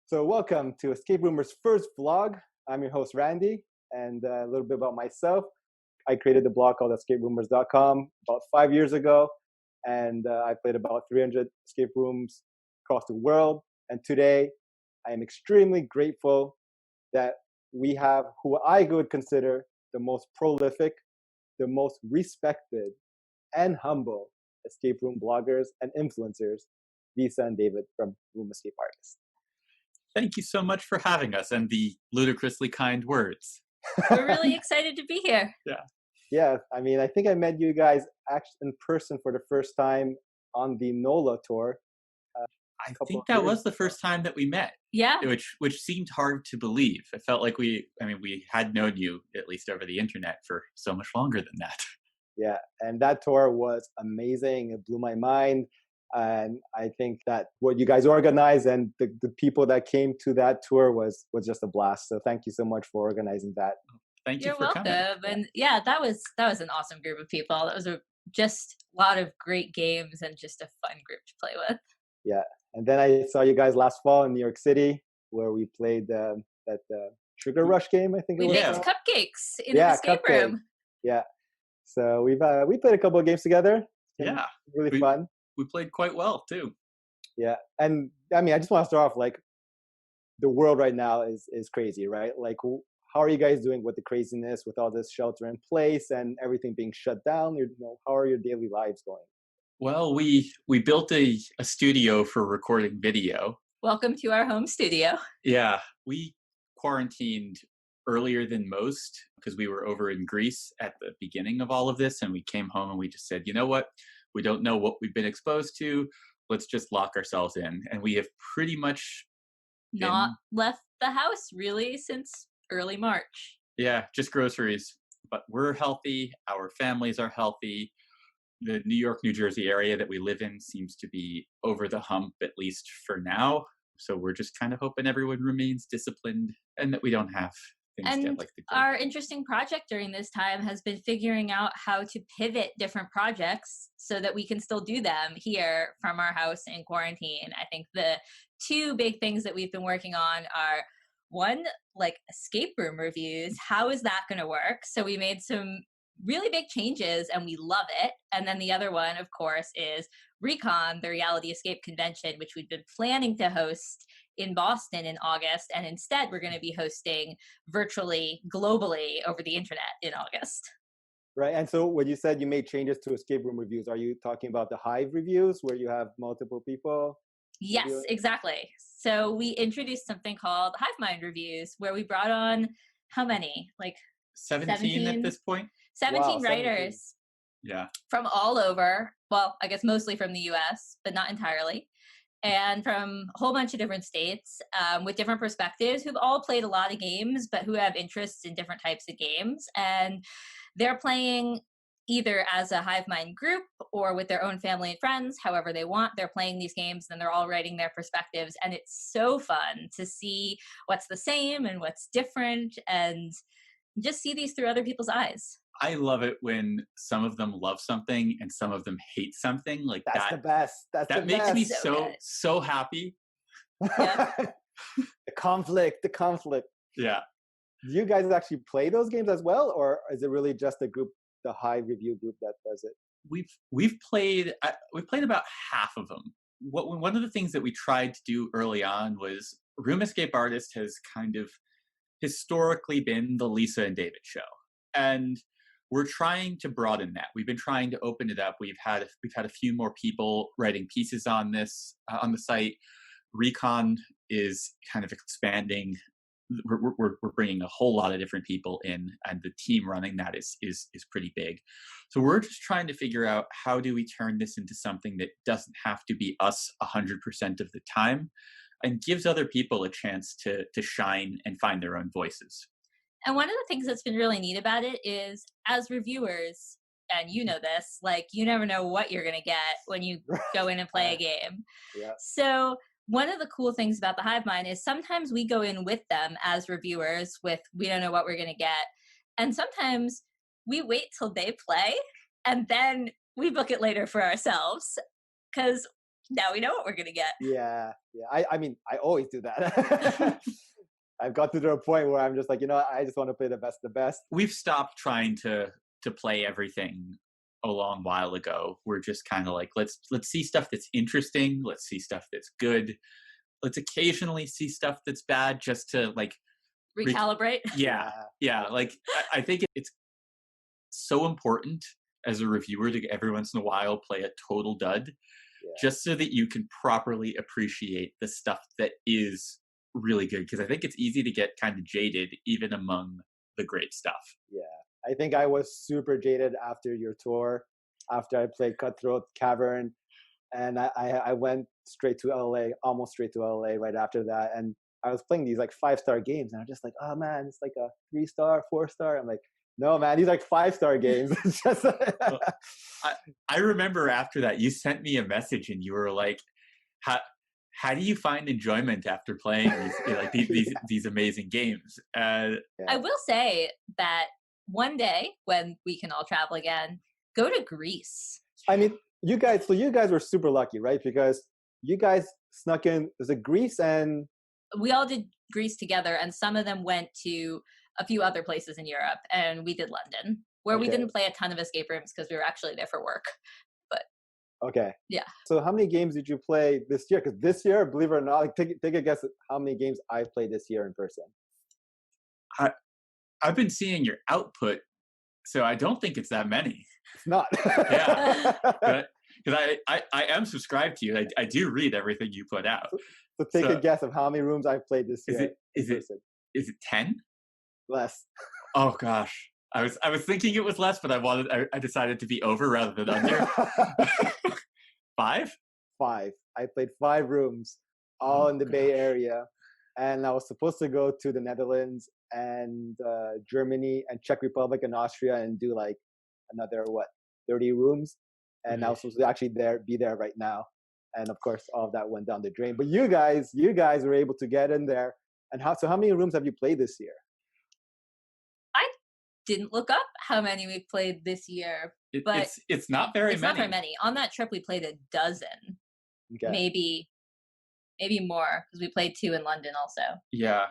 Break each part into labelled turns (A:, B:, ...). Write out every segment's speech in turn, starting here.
A: So welcome to Escape Roomers' first vlog. I'm your host, Randy, and a little bit about myself. I created the blog called escaperoomers.com about 5 years ago, and I played about 300 escape rooms across the world. And today, I am extremely grateful that we have who I would consider the most prolific, the most respected, and humble escape room bloggers and influencers, Lisa and David from RoomEscapeArtist.
B: Thank you so much for having us and the ludicrously kind words.
C: We're really excited to be here.
A: Yeah, I mean, I think I met you guys actually in person for the first time on the NOLA tour.
B: I think that was the first time that we met.
C: Yeah.
B: Which seemed hard to believe. It felt like we had known you, at least over the internet, for so much longer than that.
A: Yeah, and that tour was amazing. It blew my mind. And I think that what you guys organized and the people that came to that tour was just a blast. So thank you so much for organizing that.
B: Thank you
C: You're
B: for
C: welcome.
B: coming.
C: And yeah, that was an awesome group of people. That was just a lot of great games and just a fun group to play with.
A: Yeah, and then I saw you guys last fall in New York City where we played that Sugar Rush game. I think
C: we
A: it was.
C: We baked cupcakes in the escape room.
A: Yeah, so we played a couple of games together.
B: Yeah,
A: really fun.
B: We played quite well too.
A: Yeah, and I mean, I just want to start off like the world right now is crazy, right? Like, how are you guys doing with the craziness, with all this shelter in place and everything being shut down? How are your daily lives going?
B: Well, we built a studio for recording video.
C: Welcome to our home studio.
B: Yeah, we quarantined earlier than most because we were over in Greece at the beginning of all of this, and we came home and we just said, you know what? We don't know what we've been exposed to. Let's just lock ourselves in. And we have pretty much
C: not left the house really since early March.
B: Yeah, just groceries. But we're healthy. Our families are healthy. The New York, New Jersey area that we live in seems to be over the hump, at least for now. So we're just kind of hoping everyone remains disciplined and that we don't have things get like the
C: our interesting project during this time has been figuring out how to pivot different projects so that we can still do them here from our house in quarantine. I think the two big things that we've been working on are, one, like escape room reviews. How is that going to work? So we made some really big changes and we love it. And then the other one, of course, is RECON, the Reality Escape Convention, which we've been planning to host in Boston in August. And instead, we're going to be hosting virtually, globally over the internet in August.
A: Right. And so when you said you made changes to escape room reviews, are you talking about the Hive reviews where you have multiple people?
C: Yes, exactly. So we introduced something called Hive Mind reviews where we brought on how many? Like
B: 17 at this point?
C: 17 writers.
A: 17.
B: Yeah.
C: From all over. Well, I guess mostly from the US, but not entirely. And from a whole bunch of different states with different perspectives who've all played a lot of games, but who have interests in different types of games. And they're playing either as a Hive Mind group or with their own family and friends, however they want. They're playing these games and they're all writing their perspectives. And it's so fun to see what's the same and what's different and just see these through other people's eyes.
B: I love it when some of them love something and some of them hate something. Like
A: that's the best.
B: That makes me so happy.
C: Yeah.
A: The conflict.
B: Yeah.
A: Do you guys actually play those games as well, or is it really just the group, the Hive review group, that does it?
B: We've played about half of them. One of the things that we tried to do early on was RoomEscapeArtist has kind of historically been the Lisa and David show, and we're trying to broaden that. We've been trying to open it up. We've had a few more people writing pieces on this on the site. RECON is kind of expanding. We're bringing a whole lot of different people in, and the team running that is pretty big. So we're just trying to figure out how do we turn this into something that doesn't have to be us 100% of the time, and gives other people a chance to shine and find their own voices.
C: And one of the things that's been really neat about it is, as reviewers, and you know this, like, you never know what you're going to get when you go in and play a game.
A: Yeah.
C: So one of the cool things about the Hive Mind is sometimes we go in with them as reviewers with, we don't know what we're going to get. And sometimes we wait till they play and then we book it later for ourselves. Because Now we know what we're going to get.
A: Yeah. I mean, I always do that. I've got to the point where I'm just like, I just want to play the best.
B: We've stopped trying to play everything a long while ago. We're just kind of like, let's see stuff that's interesting. Let's see stuff that's good. Let's occasionally see stuff that's bad, just to like
C: Recalibrate.
B: Yeah. Like I think it's so important as a reviewer to every once in a while play a total dud, just so that you can properly appreciate the stuff that is really good. Because I think it's easy to get kind of jaded even among the great stuff.
A: Yeah. I think I was super jaded after your tour, after I played Cutthroat Cavern, and I went straight to LA, almost straight to LA right after that. And I was playing these like 5-star games, and I'm just like, oh man, it's like a 3-star, 4-star. I'm like, no man, these are like 5-star games. It's just
B: Well, I remember after that, you sent me a message and you were like, how do you find enjoyment after playing these amazing games?
C: I will say that one day when we can all travel again, go to Greece.
A: I mean, you guys were super lucky, right? Because you guys snuck in. There's a Greece, and
C: we all did Greece together, and some of them went to a few other places in Europe, and we did London, where we didn't play a ton of escape rooms because we were actually there for work. But
A: yeah. So how many games did you play this year? Because this year, believe it or not, like, take a guess at how many games I've played this year in person.
B: I've been seeing your output, so I don't think it's that many.
A: It's not.
B: Yeah. Because I am subscribed to you. I do read everything you put out.
A: So take a guess of how many rooms I've played this year.
B: Is it 10?
A: Less.
B: Oh gosh. I was thinking it was less, but I decided to be over rather than under. 5?
A: 5. I played 5 rooms, all in the Bay Area. And I was supposed to go to the Netherlands and Germany and Czech Republic and Austria and do like another 30 rooms. And I was supposed to actually be there right now. And of course, all of that went down the drain. But you guys were able to get in there. And how many rooms have you played this year?
C: I didn't look up how many we played this year, but
B: it's not very many.
C: It's not very many. On that trip, we played a dozen, maybe more, because we played 2 in London also.
B: Yeah,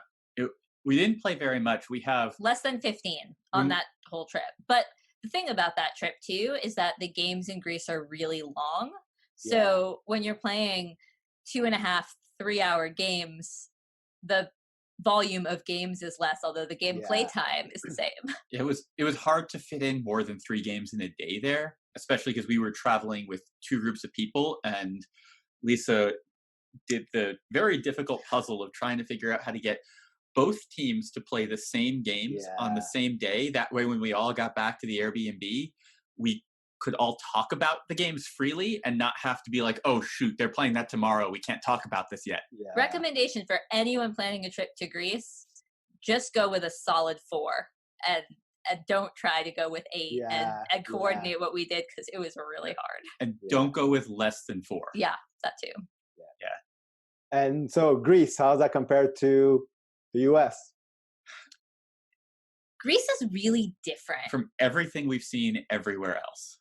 B: we didn't play very much. We have
C: less than 15 on that whole trip. But the thing about that trip too is that the games in Greece are really long. So when you're playing 2.5, 3-hour games, the volume of games is less, although the game play time is the same.
B: It was hard to fit in more than 3 games in a day there, especially because we were traveling with 2 groups of people, and Lisa did the very difficult puzzle of trying to figure out how to get both teams to play the same games on the same day. That way, when we all got back to the Airbnb, we could all talk about the games freely and not have to be like, oh shoot, they're playing that tomorrow, we can't talk about this yet.
C: Recommendation for anyone planning a trip to Greece: just go with a solid 4 and don't try to go with 8 and coordinate what we did, because it was really hard.
B: And don't go with less than 4.
C: Yeah, that too.
A: Yeah. And so Greece, how's that compared to the US?
C: Greece is really different
B: from everything we've seen everywhere else.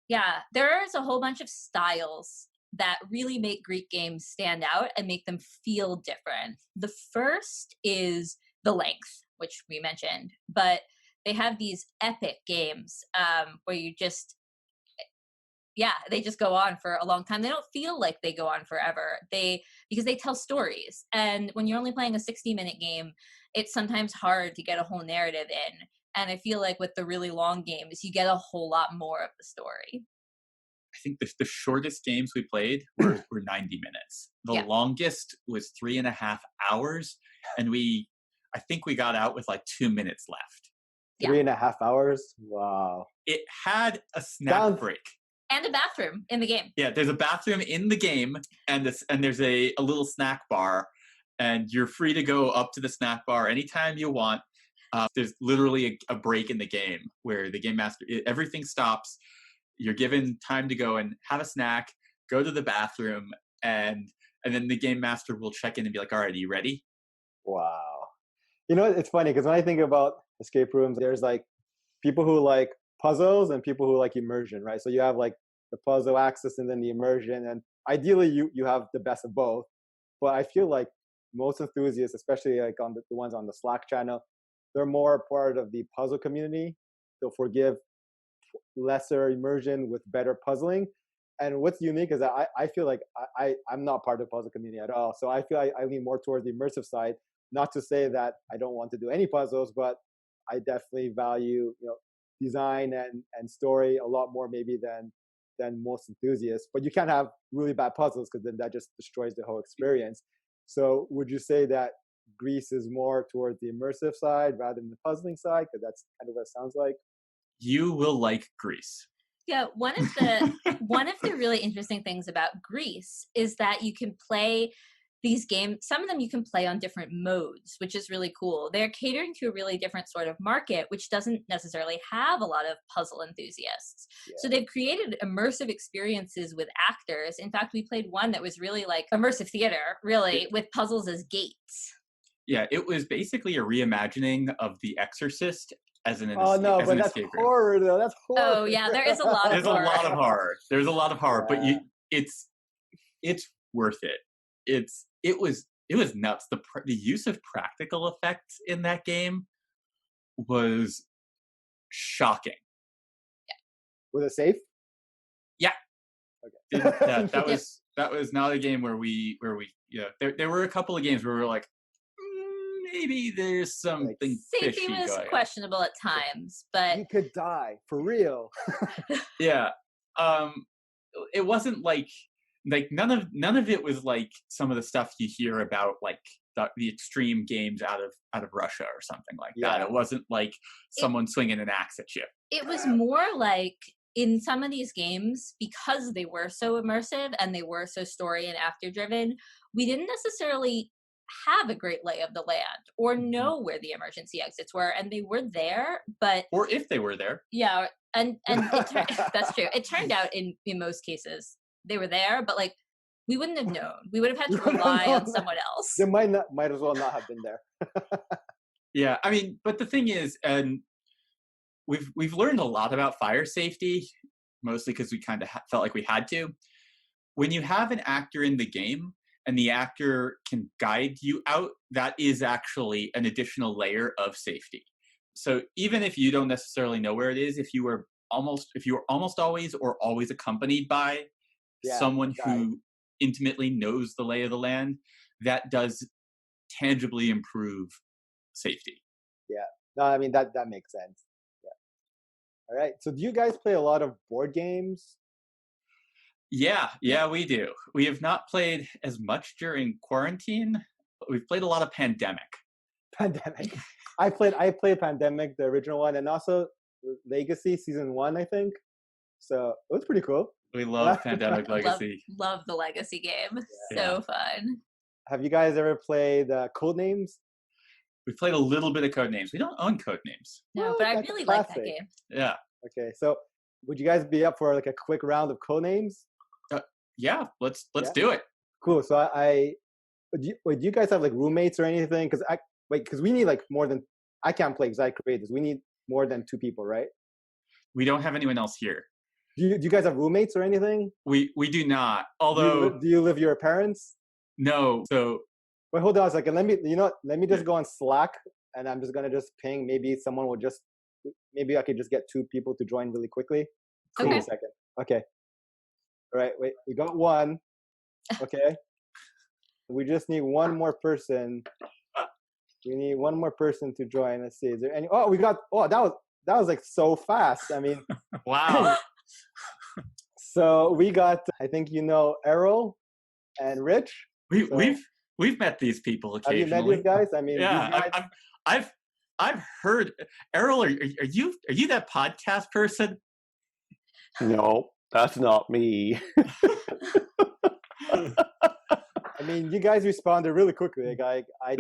C: Yeah, there's a whole bunch of styles that really make Greek games stand out and make them feel different. The first is the length, which we mentioned, but they have these epic games where you just, they just go on for a long time. They don't feel like they go on forever. Because they tell stories. And when you're only playing a 60-minute game, it's sometimes hard to get a whole narrative in. And I feel like with the really long games, you get a whole lot more of the story.
B: I think the shortest games we played were 90 minutes. The longest was 3.5 hours. And I think we got out with like 2 minutes left.
A: 3.5 hours? Wow.
B: It had a snack break.
C: And a bathroom in the game.
B: Yeah, there's a bathroom in the game, and there's a little snack bar, and you're free to go up to the snack bar anytime you want. There's literally a break in the game where the game master, everything stops. You're given time to go and have a snack, go to the bathroom, and then the game master will check in and be like, all right, are you ready?
A: Wow. You know, it's funny because when I think about escape rooms, there's like people who like puzzles and people who like immersion, right? So you have like the puzzle access and then the immersion. And ideally, you have the best of both. But I feel like most enthusiasts, especially like on the ones on the Slack channel, they're more part of the puzzle community. They'll forgive lesser immersion with better puzzling. And what's unique is that I feel like I'm not part of the puzzle community at all. So I feel I lean more towards the immersive side. Not to say that I don't want to do any puzzles, but I definitely value, design and story a lot more maybe than most enthusiasts. But you can't have really bad puzzles because then that just destroys the whole experience. So would you say that Greece is more towards the immersive side rather than the puzzling side? Because that's kind of what it sounds like.
B: You will like Greece.
C: Yeah, one of the really interesting things about Greece is that you can play these games. Some of them you can play on different modes, which is really cool. They're catering to a really different sort of market, which doesn't necessarily have a lot of puzzle enthusiasts. Yeah. So they've created immersive experiences with actors. In fact, we played one that was really like immersive theater, really, with puzzles as gates.
B: Yeah, it was basically a reimagining of The Exorcist as an
A: but that's horror though. That's horror.
C: Oh yeah, there is a lot of
B: There's
C: horror.
B: a lot of horror. There's a lot of horror, but it's worth it. It was nuts. The use of practical effects in that game was shocking.
C: Yeah.
A: Was it safe?
B: Yeah.
A: Okay.
B: That was not a game where we there were a couple of games where we were like, maybe there's something
C: safety
B: fishy
C: was
B: going
C: questionable
B: on.
C: at times, but
A: you could die for real.
B: Yeah. It wasn't like none of it was like some of the stuff you hear about like the extreme games out of Russia or something like that. It wasn't like someone swinging an axe at you.
C: It was more like in some of these games, because they were so immersive and they were so story and actor driven, we didn't necessarily have a great lay of the land or know where the emergency exits were, and they were there, but
B: or if they were there,
C: and that's true. It turned out in most cases they were there, but like we wouldn't have known. We would have had to rely on someone else.
A: They might as well not have been there.
B: Yeah, I mean, but the thing is, and we've learned a lot about fire safety, mostly because we kind of felt like we had to. When you have an actor in the game and the actor can guide you out, that is actually an additional layer of safety. So even if you don't necessarily know where it is, if you were almost always or always accompanied by someone who intimately knows the lay of the land, that does tangibly improve safety.
A: Yeah. No, I mean, that makes sense. Yeah. All right. So do you guys play a lot of board games?
B: Yeah, we do. We have not played as much during quarantine, but we've played a lot of Pandemic. I played Pandemic, the original one, and also Legacy Season 1, I think. So it was pretty cool. We love Pandemic Legacy.
C: Love the Legacy game. So fun.
A: Have you guys ever played Codenames?
B: We've played a little bit of Codenames. We don't own Codenames.
C: No, but I really like that game.
B: Yeah.
A: Okay, so would you guys be up for like a quick round of Codenames?
B: Yeah, let's do it.
A: Cool. So do you guys have like roommates or anything? Because we need like more than, I can't play because I created this. We need more than 2 people, right?
B: We don't have anyone else here.
A: Do you guys have roommates or anything?
B: We do not. Although,
A: do you live with your parents?
B: No. So
A: wait, hold on a second. Let me just go on Slack, and I'm just gonna just ping. Maybe I could just get 2 people to join really quickly.
C: Okay.
A: Wait a second. Okay. All right. Wait. We got 1. Okay. We just need 1 more person. We need 1 more person to join. Let's see. Is there any? Oh, we got. Oh, that was like so fast. I mean.
B: Wow.
A: So we got. I think Errol and Rich.
B: We've met these people occasionally.
A: Have you met these guys? I mean,
B: yeah. I've heard. Errol, are you that podcast person?
D: No, that's not me.
A: I mean, you guys responded really quickly. Like I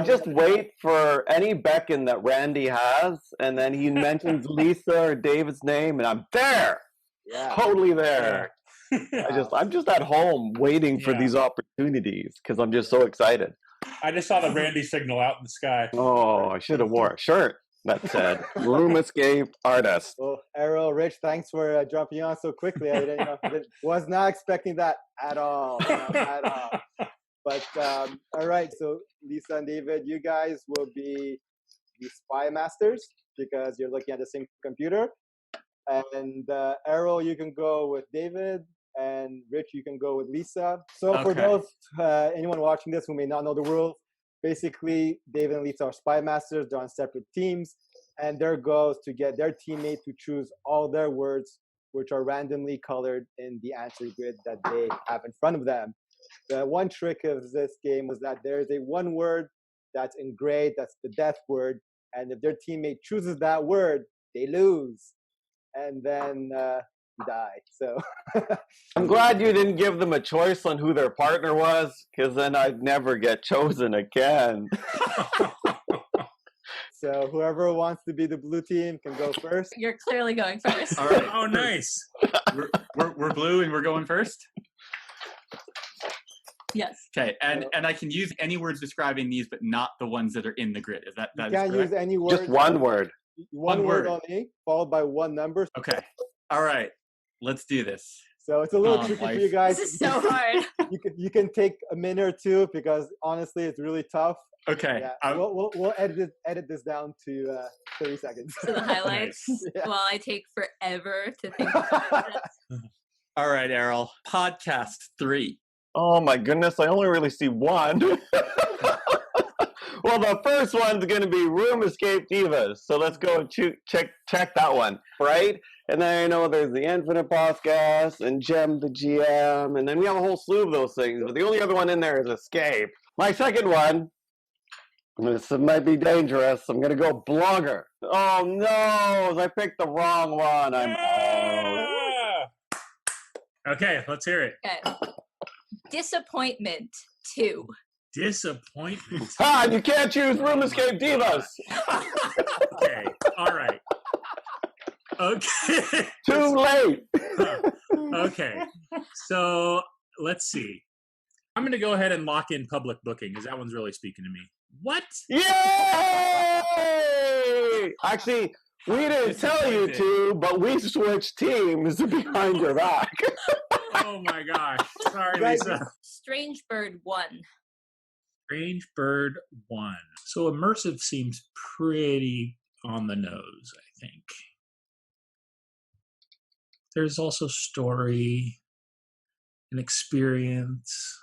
A: just
D: wait for any beckon that Randy has, and then he mentions Lisa or David's name, and I'm there.
A: Yeah.
D: Totally there. I'm just at home waiting for these opportunities because I'm just so excited.
E: I just saw the Randy signal out in the sky.
D: Oh, I should have wore a shirt. that said RoomEscapeArtist.
A: Well, Errol, Rich, thanks for jumping on so quickly. I was not expecting that at all. At all. But all right, so Lisa and David, you guys will be the spy masters because you're looking at the same computer. And Errol, you can go with David, and Rich, you can go with Lisa. So for those anyone watching this who may not know the rules, basically David and Lisa are spy masters. They're on separate teams, and their goal is to get their teammate to choose all their words, which are randomly colored in the answer grid that they have in front of them. The one trick of this game was that there is a one word that's in gray, that's the death word, and if their teammate chooses that word, they lose. And then die. So
D: I'm glad you didn't give them a choice on who their partner was, because then I'd never get chosen again.
A: So whoever wants to be the blue team can go first.
C: You're clearly going first.
B: All right.
E: Oh, nice.
B: We're blue and we're going first?
C: Yes.
B: Okay, and I can use any words describing these, but not the ones that are in the grid. Is that
A: You
B: is
A: can't
B: correct?
A: use any word.
D: Just one word.
A: One word only, followed by one number.
B: Okay. All right. Let's do this.
A: So it's a little tricky for you guys.
C: This is so hard.
A: You can take a minute or two because honestly, it's really tough.
B: Okay.
A: Yeah. We'll edit this down to 30 seconds.
C: To the highlights.
A: Yeah.
C: Well, I take forever to think about this.
B: All right, Errol. Podcast 3.
D: Oh my goodness, I only really see one. Well, the first one's going to be Room Escape Divas. So let's go and check that one, right? And then I know there's the Infinite Podcast and Gem the GM, and then we have a whole slew of those things. But the only other one in there is Escape. My second one, this might be dangerous. I'm going to go Blogger. Oh no, I picked the wrong one. I'm out.
E: Okay, let's hear it.
C: Okay. Disappointment 2.
E: Disappointment.
D: Ha! You can't choose Room Escape Divas.
E: Okay, all right. Okay.
D: Too late.
E: Okay, so let's see. I'm going to go ahead and lock in public booking because that one's really speaking to me. What?
D: Yay! Actually, we didn't tell you to, but we switched teams behind your back.
E: Oh my gosh. Sorry,
A: Right.
E: Lisa.
C: Strange Bird 1.
E: Strange Bird 1. So immersive seems pretty on the nose, I think. There's also story and experience.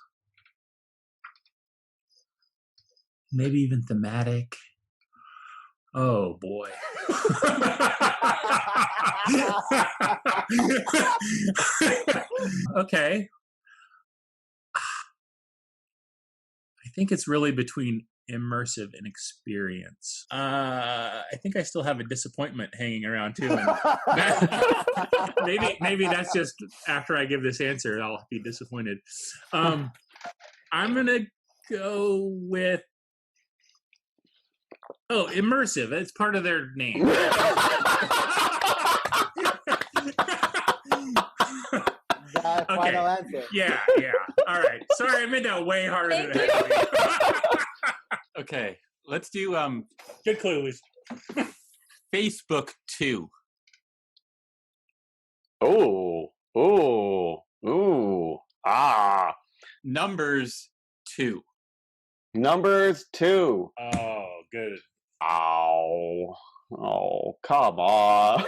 E: Maybe even thematic. Oh boy. Okay. I think it's really between immersive and experience. I think I still have a disappointment hanging around too. And maybe that's just after I give this answer, I'll be disappointed. I'm gonna go with immersive. It's part of their name.
A: That
E: Okay.
A: final answer.
E: Yeah. All right. Sorry, I made that way harder than it had to be.
B: Okay. Let's do
E: Good clue, Lisa.
B: Facebook 2. Numbers 2.
D: Numbers 2.
E: Oh, good.
D: Ow. Oh, come on.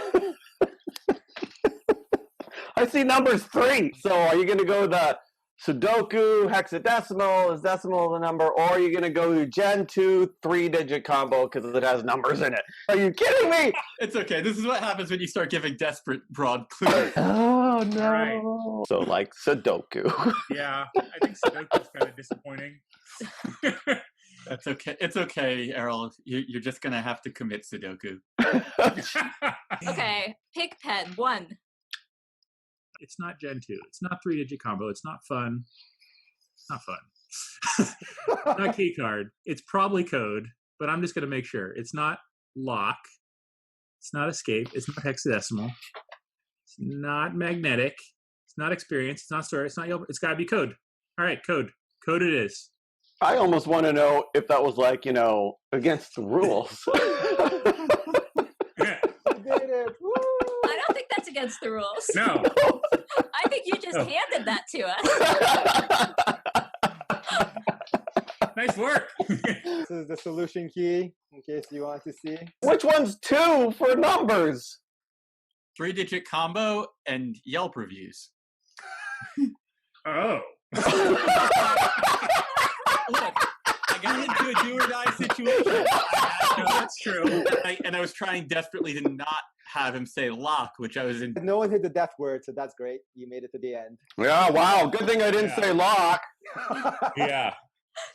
D: I see numbers 3. So are you going to go the Sudoku, hexadecimal, is decimal the number, or are you going to go to Gen 2 3-digit combo because it has numbers in it? Are you kidding me?
B: It's okay. This is what happens when you start giving desperate broad clues.
D: Oh, no.
E: Right.
D: So like Sudoku.
E: Yeah, I think Sudoku's kind of disappointing.
B: That's okay. It's okay, Errol. You're just going to have to commit Sudoku.
C: Okay. Pigpen 1.
E: It's not Gen 2. It's not 3-digit combo. It's not fun. Not fun. Not key card. It's probably code, but I'm just going to make sure. It's not lock. It's not escape. It's not hexadecimal. It's not magnetic. It's not experience. It's not story. It's not yellow. It's got to be code. All right, code. Code it is.
D: I almost want to know if that was like, against the rules.
C: against the rules.
E: No.
C: I think you just handed that to us.
E: Nice work.
A: This is the solution key, in case you want to see.
D: Which one's 2 for numbers?
B: 3-digit combo and Yelp reviews.
E: Oh.
B: Look, I got into a do or die situation.
E: No, that's true.
B: And I was trying desperately to not have him say lock, which I was in.
A: No one hit the death word, so that's great. You made it to the end.
D: Yeah, wow. Good thing I didn't say lock.
E: Yeah.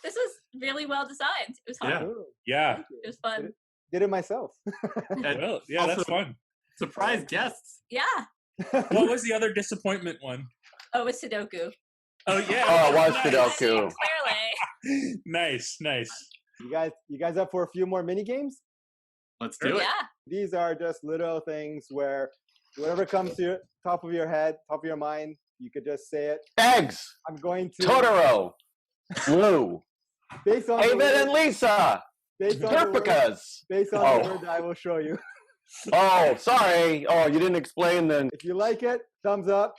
C: This was really well designed. It was fun.
B: Yeah.
A: Cool.
E: Yeah.
A: Thank you.
C: It was fun.
A: Did it myself.
E: Well, yeah, that's
B: Also-
E: fun.
B: Surprise guests.
C: Yeah.
E: What was the other disappointment one?
C: Oh, it's Sudoku.
E: Oh, yeah.
D: Oh, it was
E: Nice.
D: Sudoku.
C: Clearly.
E: Nice, nice.
A: You guys up for a few more mini games?
B: Let's do it.
C: Yeah.
A: These are just little things where whatever comes to your top of your head, top of your mind, you could just say it.
D: Eggs.
A: I'm going to
D: Totoro. Blue.
A: based on the
D: David
A: word-
D: and Lisa.
A: based on the word,
D: Terpicas.
A: based on
D: Oh.
A: the word that I will show you.
D: Oh, sorry. Oh, you didn't explain then.
A: If you like it, thumbs up,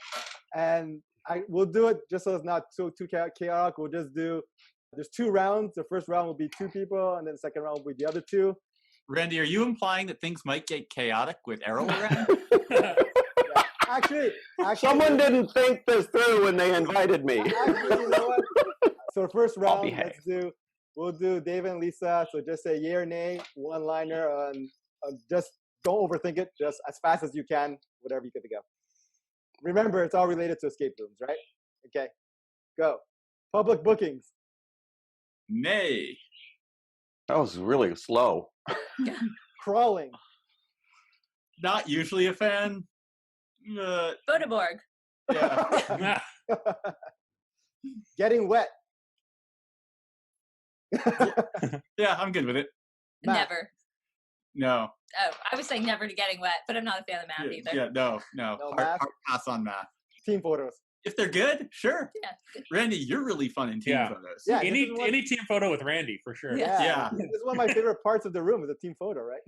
A: and we'll do it just so it's not too chaotic. We'll just do. There's 2 rounds. The first round will be 2 people, and then the second round will be the other 2.
B: Randy, are you implying that things might get chaotic with Errol around?
A: Yeah. Actually,
D: Someone didn't think this through when they invited me.
A: Actually, you know what? So first
D: I'll
A: round,
D: behave.
A: we'll do David and Lisa. So just say yay or nay, one-liner. Just don't overthink it. Just as fast as you can, whatever you get to go. Remember, it's all related to escape rooms, right? Okay, go. Public bookings.
B: Nay.
D: That was really slow.
A: Crawling.
B: Not usually a fan.
C: Bodeborg.
B: Yeah.
A: Getting wet.
B: Yeah, I'm good with it.
A: Math.
C: Never.
B: No.
C: Oh, I was saying never to getting wet, but I'm not a fan of math either.
B: Yeah, no.
A: No
B: Hard
A: math?
B: pass on math.
A: Team photos.
B: If they're good, sure.
C: Yeah, good.
B: Randy, you're really fun in team
E: Yeah.
B: photos.
A: Yeah,
E: any
A: this is one-
E: any team photo with Randy for sure.
C: Yeah.
B: Yeah.
A: This is one of my favorite parts of the room is a team photo, right?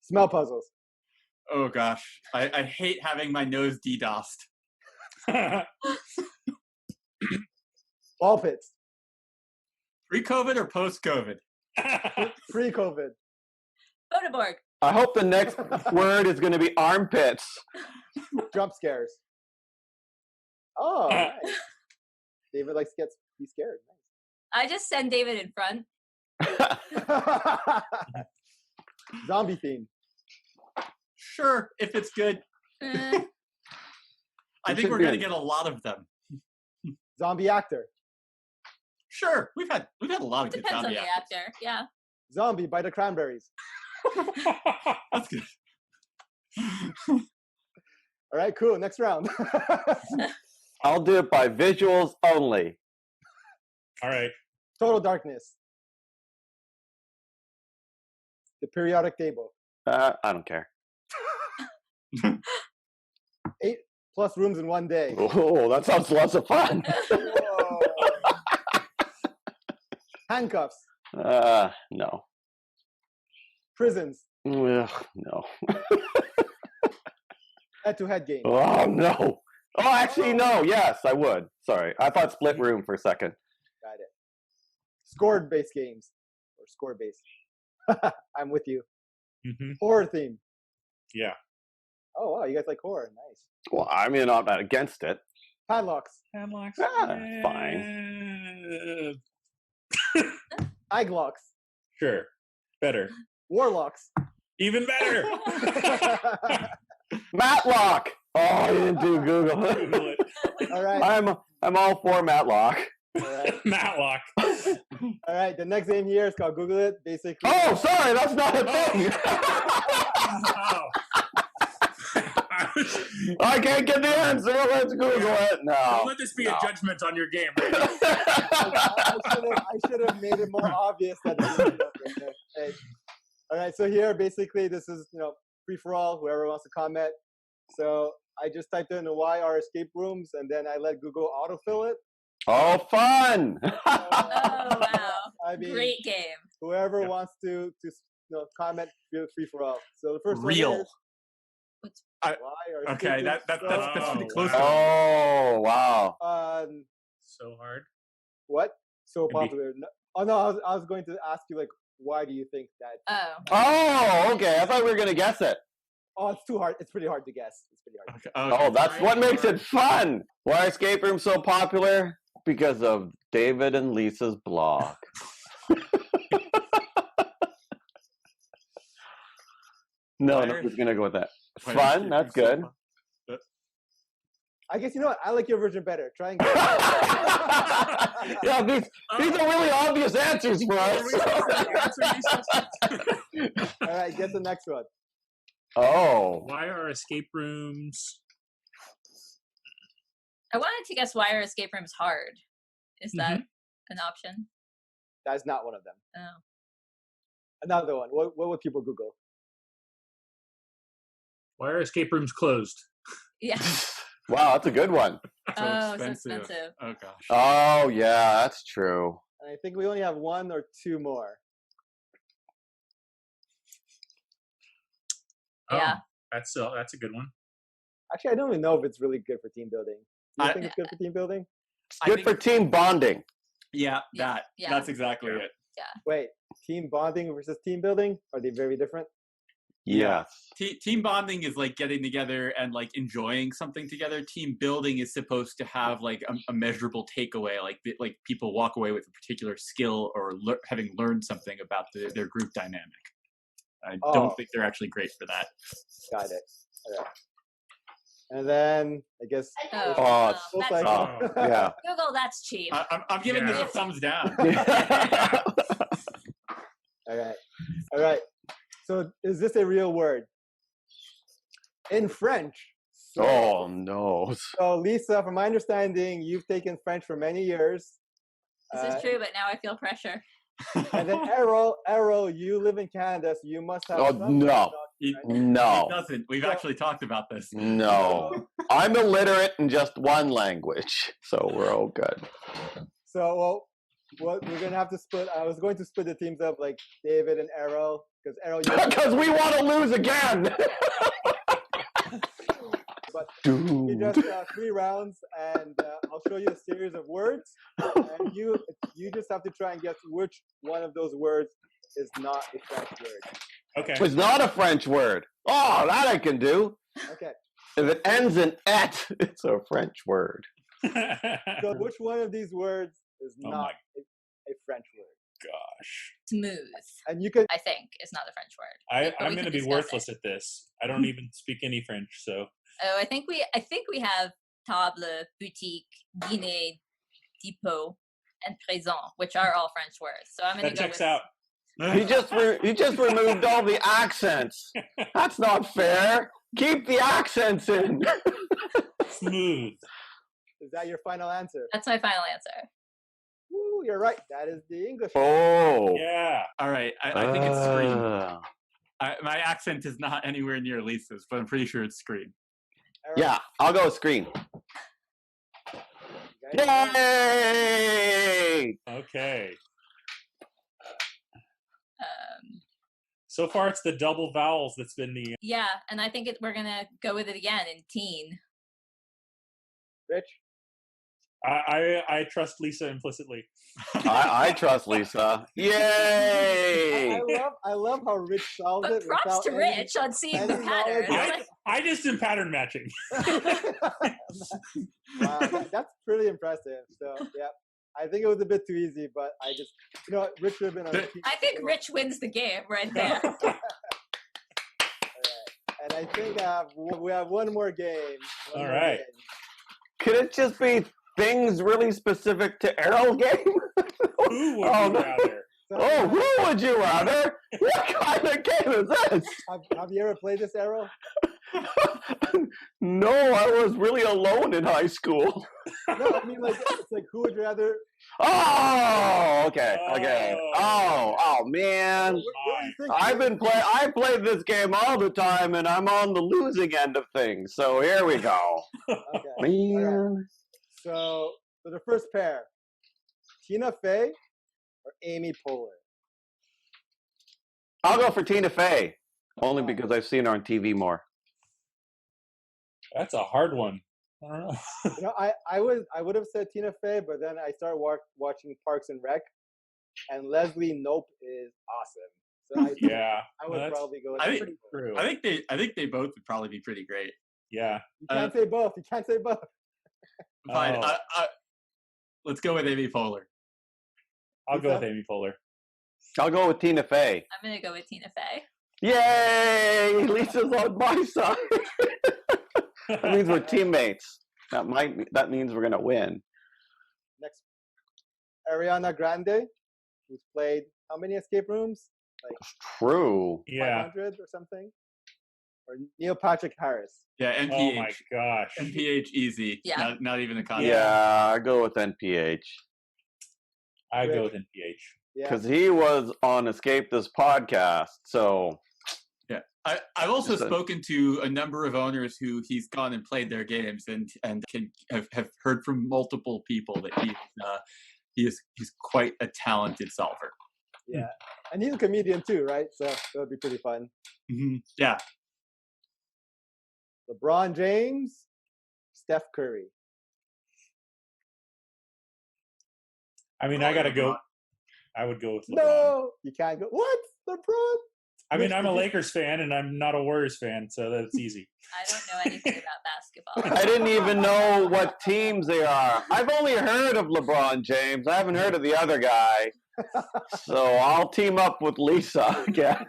A: Smell puzzles.
B: Oh gosh. I hate having my nose DDoSed.
A: Ball pits.
B: Pre-COVID or post-COVID?
A: Pre-COVID.
C: Bodeborg.
D: I hope the next word is going to be armpits.
A: Jump scares. Oh, nice. David likes to be scared.
C: I just send David in front.
A: Nice. Zombie theme.
B: Sure, if it's good.
C: Eh,
B: I
D: It
B: think
D: should
B: we're
D: be
B: gonna
D: in.
B: get a lot of them.
A: Zombie actor.
B: Sure, we've had a lot of good
C: depends on
B: zombie
C: the
B: actors.
C: actor. Yeah.
A: Zombie by the Cranberries.
B: That's good.
A: All right, cool. Next round.
D: I'll do it by visuals only.
E: All right.
A: Total darkness. The periodic table.
D: I don't care.
A: 8+ rooms in one day.
D: Oh, that sounds lots of fun.
A: Whoa. Handcuffs.
D: No.
A: Prisons.
D: Ugh, no.
A: Head-to-head game.
D: Oh, no. Oh, actually, no. Yes, I would. Sorry. I thought split room for a second.
A: Got it. Scored-based games. Or score-based. I'm with you.
E: Hmm.
A: Horror theme.
E: Yeah.
A: Oh, wow. You guys like horror. Nice.
D: Well, I mean, I'm not against it.
A: Padlocks.
E: Padlocks.
D: Fine.
A: Eyeglocks.
E: Sure. Better.
A: Warlocks.
E: Even better.
D: Matlock. Oh, I didn't do Google.
E: Google it.
A: All right.
D: I'm all for Matlock.
A: All right.
E: Matlock.
A: All right. The next game here is called Google It. Basically.
D: Oh, sorry, that's not a thing.
E: Oh.
D: I can't get the answer. Let's Google it. No.
E: Don't let this be
D: no.
E: a judgment on your game, right?
A: I should have made it more obvious that. Hey. All right. So here, basically, this is free for all. Whoever wants to comment. So I just typed in why are escape rooms, and then I let Google autofill it.
D: Oh, fun.
C: Oh wow.
A: I mean,
C: Great game.
A: whoever wants to comment, feel free for all. So the first one
B: Real.
A: is
B: Okay, that's pretty close.
D: Oh, wow.
E: So hard.
A: What? So
E: Maybe.
A: popular? Oh no, I was going to ask you like, why do you think that?
D: Oh, okay. I thought we were gonna guess it.
A: Oh, it's too hard. It's pretty hard to guess. It's pretty hard.
B: Okay.
D: Oh, that's what makes it fun. Why are escape rooms so popular? Because of David and Lisa's blog. No, nobody's gonna go with that. Fun. That's good.
A: I guess you know what? I like your version better. Try and get
D: Yeah, these are really obvious answers for us.
A: All right, get the next one.
D: Oh.
E: Why are escape rooms?
C: I wanted to guess why are escape rooms hard? Is that an option?
A: That's not one of them.
C: Oh.
A: Another one. What would people Google?
E: Why are escape rooms closed?
C: Yeah.
D: Wow, that's a good one.
C: So expensive.
B: Oh gosh.
D: Oh, yeah, that's true.
A: And I think we only have one or two more.
C: Yeah.
E: That's a good one.
A: Actually, I don't even know if it's really good for team building. Do you think it's good for team building?
D: It's good for team bonding.
B: Yeah,
C: Yeah.
B: that's exactly it.
A: Wait, team bonding versus team building? Are they very different?
D: Yes.
B: Team bonding is like getting together and like enjoying something together. Team building is supposed to have like a measurable takeaway, like people walk away with a particular skill or having learned something about their group dynamic. I don't think they're actually great for that.
A: Got it. All right. And then I guess.
D: Yeah.
C: Google, that's cheap.
B: I'm giving this a thumbs down.
A: All right. So is this a real word? In French. So,
D: oh no.
A: So Lisa, from my understanding, you've taken French for many years.
C: This is true, but now I feel pressure.
A: And then Errol, you live in Canada, so you must have.
D: Oh no. No.
B: It doesn't. We've actually talked about this.
D: No. I'm illiterate in just one language, so we're all good.
A: So, well, we're gonna have to split. I was going to split the teams up like David and Errol, because Errol.
D: Because we want to lose again.
A: But we just 3 rounds, and I'll show you a series of words, and you just have to try and guess which one of those words is not a French word.
E: Okay.
D: It's not a French word. Oh, that I can do.
A: Okay.
D: If it ends in et, it's a French word.
A: So which one of these words is not a French word?
E: Gosh.
C: Smooth.
A: And you can.
C: I think is not a French word.
E: I'm going to be worthless at this. I don't even speak any French, so.
C: Oh, I think we have table, boutique, dîner, dépôt, and présent, which are all French words. So I'm going to go
E: checks
C: with.
E: out.
D: He just removed all the accents. That's not fair. Keep the accents in.
E: Smooth.
A: Is that your final answer?
C: That's my final answer.
A: Woo, you're right. That is the English.
D: Oh.
E: Yeah.
B: All right. I think it's Scream. My accent is not anywhere near Lisa's, but I'm pretty sure it's Scream.
A: Right.
D: Yeah, I'll go with Scream. Yay!
E: Okay. So far, it's the double vowels that's been the.
C: Yeah, and I think we're gonna go with it again in teen.
A: Rich?
E: I trust Lisa implicitly.
D: I trust Lisa. Yay!
A: I love how Rich solved
C: But
A: it.
C: props to Rich on seeing the pattern.
E: I just am pattern matching.
A: Wow, that's pretty impressive. So yeah, I think it was a bit too easy, but I just, you know what, Rich should have been on the team.
C: I think Rich wins the game right there.
A: All right. And I think we have one more game.
E: All right.
D: Could it just be things really specific to Arrow game?
E: Who would you rather?
D: Oh, who would you rather? What kind of game is this?
A: Have you ever played this, Arrow?
D: No, I was really alone in high school.
A: No, I mean it's like who would you rather?
D: Oh, okay. Oh, man.
A: What do you think?
D: I played this game all the time, and I'm on the losing end of things. So here we go.
A: Okay.
D: Man.
A: All right. So the first pair, Tina Fey or Amy Poehler?
D: I'll go for Tina Fey, only because I've seen her on TV more.
E: That's a hard one. I don't know.
A: You know, I would have said Tina Fey, but then I started watching Parks and Rec, and Leslie Knope is awesome. So I would probably go with
E: True.
B: I think they both would probably be pretty great.
E: Yeah.
A: You can't say both. You can't say both.
B: Fine.
E: Oh.
B: Let's go with Amy Poehler.
E: I'll go with Amy Poehler.
D: I'll go with Tina Fey.
C: I'm gonna go with Tina Fey.
D: Yay! Lisa's on my side. That means we're teammates. That means we're gonna win.
A: Next, Ariana Grande, who's played how many escape rooms? Like
D: True.
A: 500 or something. Or Neil Patrick Harris.
B: Yeah, NPH.
E: Oh my gosh.
B: NPH easy.
C: Yeah.
B: Not even a contest.
D: Yeah, I go with NPH.
E: I go with NPH.
A: Yeah.
D: Because he was on Escape This podcast, so...
B: Yeah, I've also spoken to a number of owners who he's gone and played their games, and have heard from multiple people that he's quite a talented solver.
A: Yeah, and he's a comedian too, right? So that would be pretty fun.
B: Mm-hmm. Yeah.
A: LeBron James, Steph Curry.
E: I mean, I gotta go. I would go with LeBron.
A: No, you can't go. What? LeBron?
E: I mean, I'm a Lakers fan and I'm not a Warriors fan, so that's easy.
C: I don't know anything about basketball.
D: I didn't even know what teams they are. I've only heard of LeBron James. I haven't heard of the other guy. So I'll team up with Lisa again.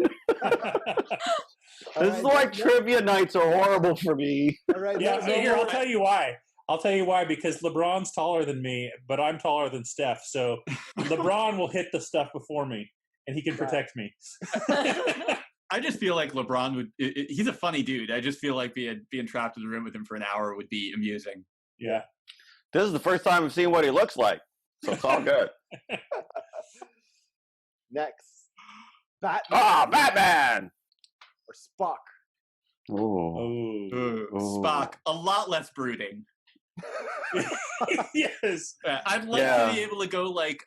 D: This is why trivia nights are horrible for me.
A: All right,
E: Yeah, so here, I'll tell you why. I'll tell you why, because LeBron's taller than me, but I'm taller than Steph. So LeBron will hit the stuff before me, and he can protect me.
B: I just feel like LeBron would. He's a funny dude. I just feel like being trapped in the room with him for an hour would be amusing.
E: Yeah.
D: This is the first time I've seen what he looks like, so it's all good.
A: Next, Batman.
D: Ah, Batman!
A: Or Spock.
D: Ooh.
B: Spock, a lot less brooding.
E: Yes.
B: I'd like to be able to go like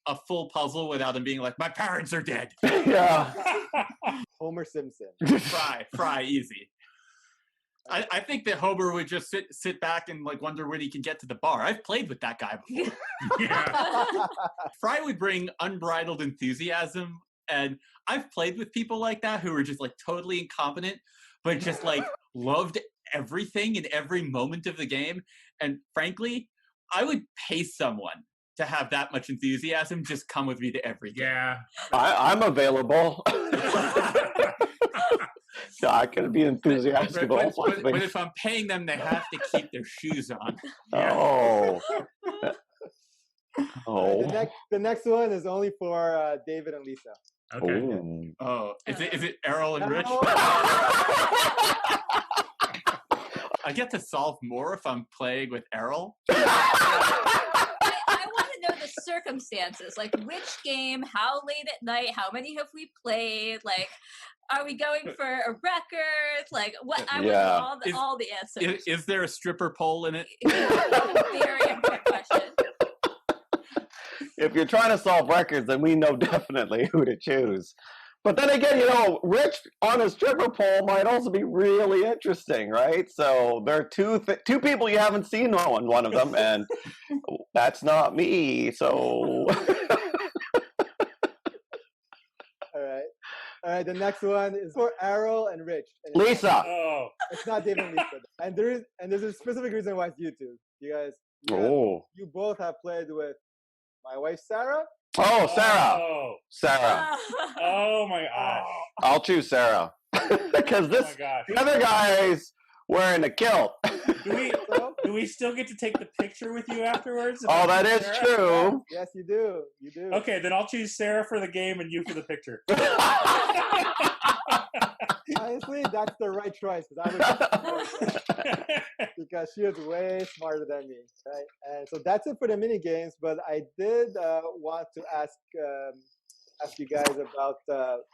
B: a full puzzle without him being like, my parents are dead.
D: Yeah.
A: Homer Simpson.
B: Fry, easy. I think that Homer would just sit back and like wonder when he can get to the bar. I've played with that guy before.
E: Yeah.
B: Fry would bring unbridled enthusiasm, and I've played with people like that who were just like totally incompetent, but just like loved everything in every moment of the game. And frankly, I would pay someone to have that much enthusiasm just come with me to every game.
E: Yeah.
D: I'm available. I can be enthusiastic about all
B: but if I'm paying them, they have to keep their shoes on.
D: Oh.
A: The next one is only for David and Lisa.
E: Okay.
D: Ooh.
B: Oh, is it Errol and Rich? I get to solve more if I'm playing with Errol.
C: I want to know the circumstances, like which game, how late at night, how many have we played, like are we going for a record, like what? I want all the answers.
B: Is there a stripper pole in it?
C: Very important question.
D: If you're trying to solve records, then we know definitely who to choose. But then again, Rich on a stripper pole might also be really interesting, right? So there are two people you haven't seen on one of them, and that's not me. So,
A: all right. The next one is for Errol and Rich. And
D: Lisa.
E: Oh.
A: It's not David and Lisa, and there's a specific reason why it's you two. You both have played with my wife Sarah.
D: Oh, Sarah.
E: Oh.
D: Sarah.
E: Oh my gosh.
D: I'll choose Sarah because the other guy's wearing a kilt.
E: Do we still get to take the picture with you afterwards?
D: Oh, that is true.
A: Yes, you do. You do.
E: Okay, then I'll choose Sarah for the game and you for the picture.
A: Honestly, that's the right choice because she is way smarter than me, right? And so that's it for the mini games. But I did want to ask you guys about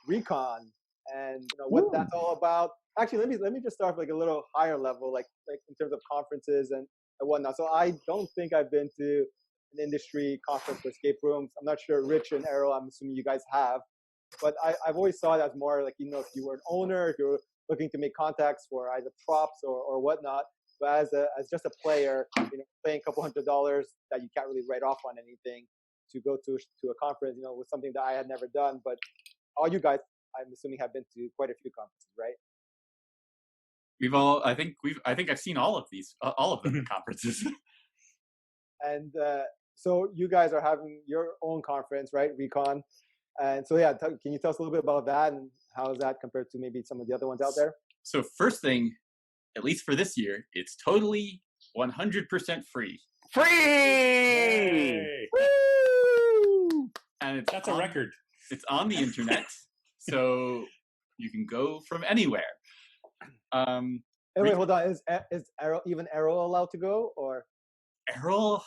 A: RECON and what that's all about. Actually, let me just start with like a little higher level, like in terms of conferences and whatnot. So I don't think I've been to an industry conference for escape rooms. I'm not sure, Rich and Errol, I'm assuming you guys have. But I've always saw it as more like, if you were an owner, if you're looking to make contacts for either props or whatnot. But as just a player, paying a couple $100 that you can't really write off on anything to go to a conference, was something that I had never done. But all you guys, I'm assuming, have been to quite a few conferences, right?
B: I think I've seen all of them at conferences.
A: And so you guys are having your own conference, right? RECON. And so, yeah, can you tell us a little bit about that and how is that compared to maybe some of the other ones out there?
B: So first thing, at least for this year, it's totally 100% free.
D: Free!
E: Woo!
B: And
E: That's a record.
B: It's on the internet, so you can go from anywhere.
A: Wait, hold on. Is Errol allowed to go, or?
B: Errol,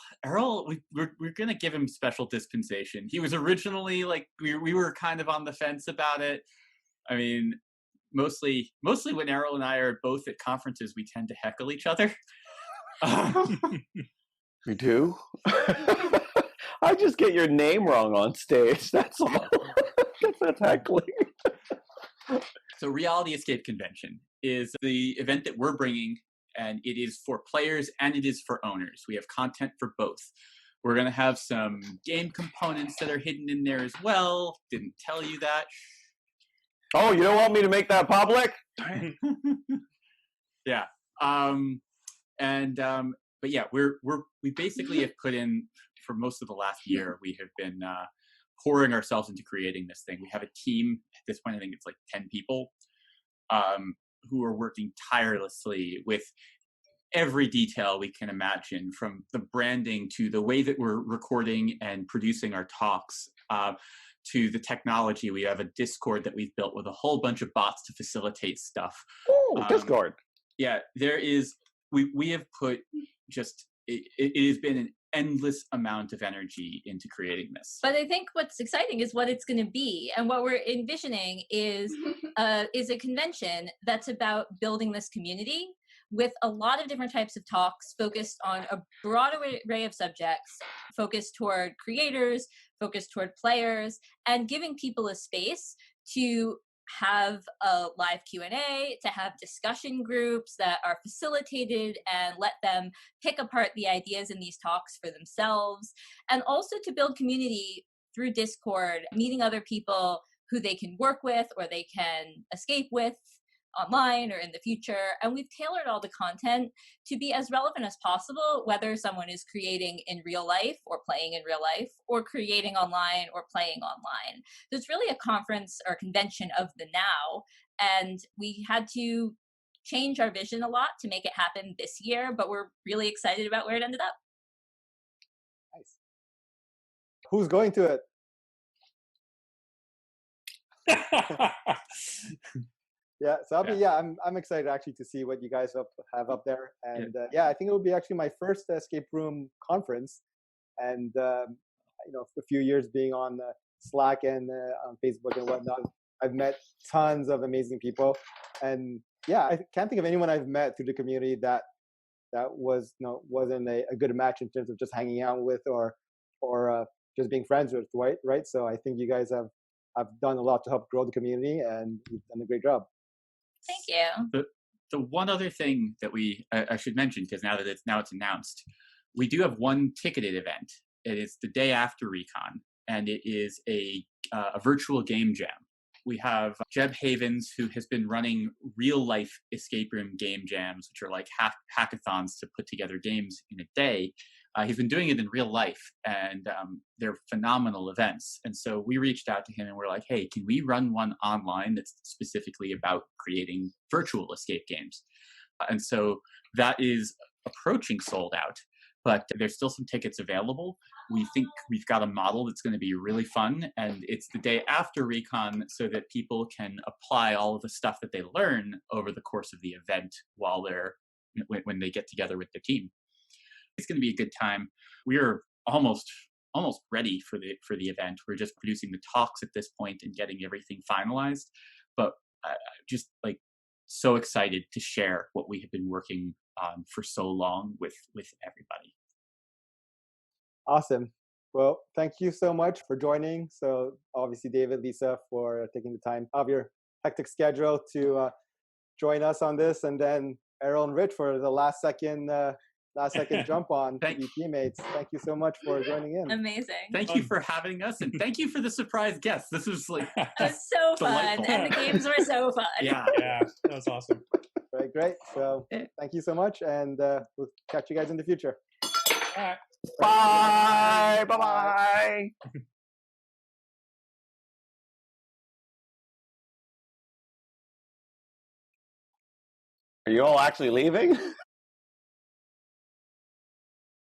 B: we're gonna give him special dispensation. He was originally we were kind of on the fence about it. I mean, mostly when Errol and I are both at conferences, we tend to heckle each other.
D: You do? I just get your name wrong on stage. That's all. That's heckling.
B: So Reality Escape Convention is the event that we're bringing, and it is for players and it is for owners. We have content for both. We're going to have some game components that are hidden in there as well. Didn't tell you that.
D: Oh, you don't want me to make that public?
B: Yeah. But yeah, we basically have put in, for most of the last year, we have been pouring ourselves into creating this thing. We have a team at this point. I think it's like 10 people who are working tirelessly with every detail we can imagine, from the branding to the way that we're recording and producing our talks, to the technology. We have a Discord that we've built with a whole bunch of bots to facilitate stuff.
D: Oh, Discord.
B: Yeah, there is. We have put just it has been an endless amount of energy into creating this.
C: But I think what's exciting is what it's going to be, and what we're envisioning is a convention that's about building this community with a lot of different types of talks focused on a broad array of subjects, focused toward creators, focused toward players, and giving people a space to have a live Q&A, to have discussion groups that are facilitated and let them pick apart the ideas in these talks for themselves, and also to build community through Discord, meeting other people who they can work with or they can escape with online or in the future. And we've tailored all the content to be as relevant as possible, whether someone is creating in real life or playing in real life, or creating online or playing online. So it's really a conference or convention of the now. And we had to change our vision a lot to make it happen this year, but we're really excited about where it ended up.
A: Nice. Who's going to it? Yeah, so I'm excited actually to see what you guys have up there, and I think it will be actually my first escape room conference, and a few years being on Slack and on Facebook and whatnot, I've met tons of amazing people, and I can't think of anyone I've met through the community that was wasn't a good match in terms of just hanging out with or just being friends with, right? So I think you guys have done a lot to help grow the community, and you've done a great job.
C: Thank you.
B: The one other thing that I should mention, because now it's announced, we do have one ticketed event. It is the day after RECON, and it is a virtual game jam. We have Jeb Havens, who has been running real life escape room game jams, which are like hackathons to put together games in a day. He's been doing it in real life, and they're phenomenal events. And so we reached out to him and we're like, hey, can we run one online that's specifically about creating virtual escape games? And so that is approaching sold out, but there's still some tickets available. We think we've got a model that's going to be really fun, and it's the day after RECON so that people can apply all of the stuff that they learn over the course of the event when they get together with the team. It's going to be a good time. We're almost ready for the event. We're just producing the talks at this point and getting everything finalized. But just like so excited to share what we have been working on for so long with everybody.
A: Awesome. Well, thank you so much for joining. So obviously, David, Lisa, for taking the time out of your hectic schedule to join us on this, and then Errol and Rich for the last second jump on to be teammates. Thank you so much for joining in.
C: Amazing.
B: Thank you for having us, and thank you for the surprise guests. This was like
C: It was so fun,
B: delightful.
C: and the games were so fun.
B: Yeah.
E: Yeah, that was awesome.
A: Right, great. So thank you so much, and we'll catch you guys in the future.
E: All right.
D: Bye. Bye-bye. Are you all actually leaving?